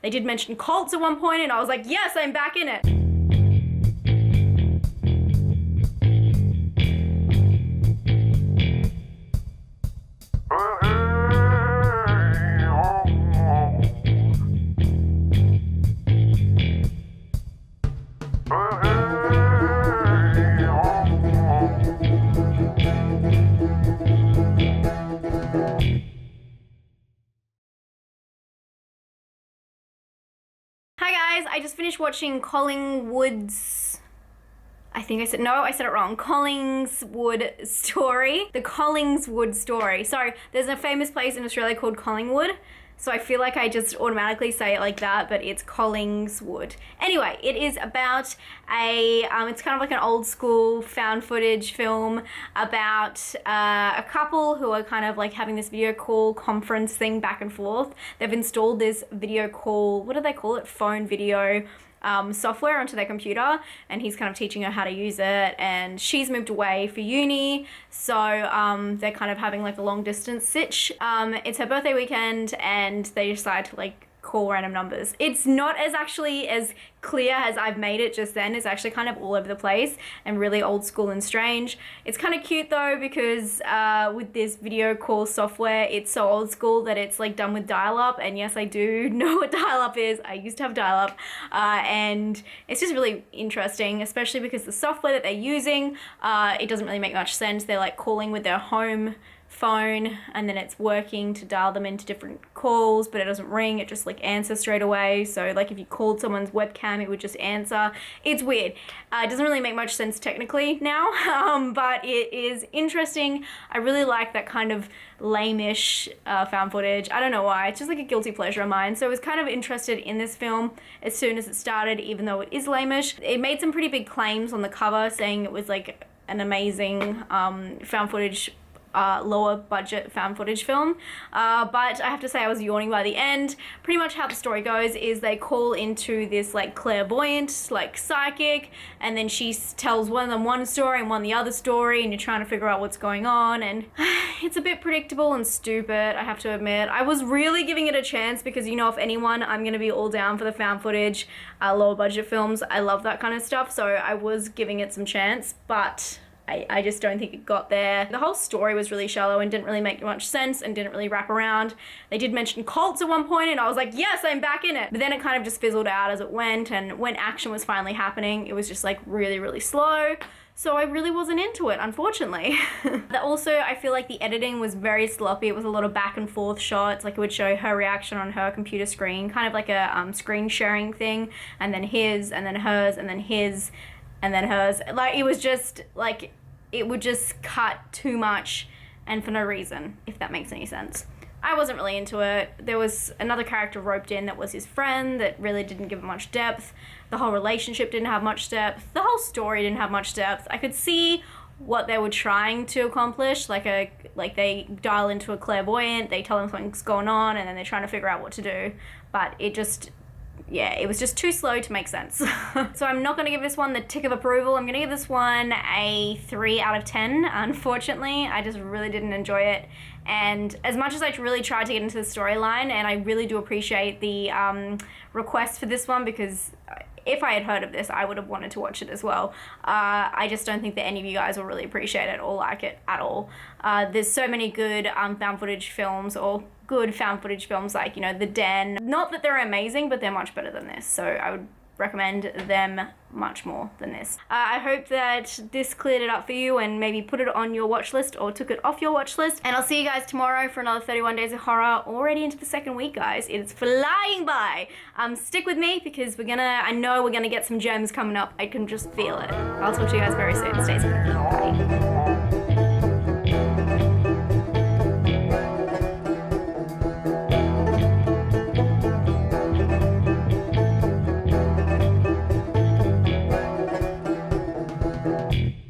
They did mention cults at one point, and I was like, yes, I'm back in it. Hi guys, I just finished watching Collingwood's... I said it wrong. Collingswood Story. The Collingswood Story. Sorry, there's a famous place in Australia called Collingwood, so I feel like I just automatically say it like that, but it's Collingswood. Anyway, it is about it's kind of like an old school found footage film about a couple who are kind of like having this video call conference thing back and forth. They've installed this video call, what do they call it? Phone video software onto their computer, and he's kind of teaching her how to use it, and she's moved away for uni, so they're kind of having like a long distance sitch. It's her birthday weekend, and they decide to like call random numbers. It's not actually as clear as I've made it just then. It's actually kind of all over the place and really old school and strange. It's kind of cute though, because with this video call software, it's so old school that it's like done with dial-up, and yes, I do know what dial-up is. I used to have dial-up, and it's just really interesting, especially because the software that they're using, it doesn't really make much sense. They're like calling with their home phone, and then it's working to dial them into different calls, but it doesn't ring, it just like answers straight away. So like if you called someone's webcam, it would just answer. It's weird. It doesn't really make much sense technically now, but it is interesting. I really like that kind of lame-ish found footage. I don't know why, it's just like a guilty pleasure of mine. So I was kind of interested in this film as soon as it started, even though it is lame-ish. It made some pretty big claims on the cover, saying it was like an amazing found footage lower budget found footage film, but I have to say I was yawning by the end. Pretty much how the story goes is they call into this like clairvoyant, like psychic, and then she tells one of them one story and one the other story, and you're trying to figure out what's going on, and it's a bit predictable and stupid, I have to admit. I was really giving it a chance because, you know, if anyone, I'm gonna be all down for the found footage, lower budget films. I love that kind of stuff, so I was giving it some chance, but I just don't think it got there. The whole story was really shallow and didn't really make much sense and didn't really wrap around. They did mention cults at one point, and I was like, yes, I'm back in it. But then it kind of just fizzled out as it went, and when action was finally happening, it was just like really, really slow. So I really wasn't into it, unfortunately. Also, I feel like the editing was very sloppy. It was a lot of back and forth shots. Like it would show her reaction on her computer screen, kind of like a screen sharing thing, and then his, and then hers, and then his, and then hers. Like it was just like, it would just cut too much and for no reason, if that makes any sense. I wasn't really into it. There was another character roped in that was his friend that really didn't give it much depth. The whole relationship didn't have much depth. The whole story didn't have much depth. I could see what they were trying to accomplish, like they dial into a clairvoyant, they tell them something's going on, and then they're trying to figure out what to do. But it just, yeah, it was just too slow to make sense. So I'm not gonna give this one the tick of approval. I'm gonna give this one a 3 out of 10. Unfortunately, I just really didn't enjoy it. And as much as I really tried to get into the storyline, and I really do appreciate the request for this one, because if I had heard of this, I would have wanted to watch it as well. I just don't think that any of you guys will really appreciate it or like it at all. There's so many good found footage films, or good found footage films like, you know, The Den. Not that they're amazing, but they're much better than this. So I would recommend them much more than this. I hope that this cleared it up for you and maybe put it on your watch list or took it off your watch list. And I'll see you guys tomorrow for another 31 Days of Horror, already into the second week, guys. It's flying by. Stick with me because I know we're gonna get some gems coming up. I can just feel it. I'll talk to you guys very soon. Stay safe. Bye.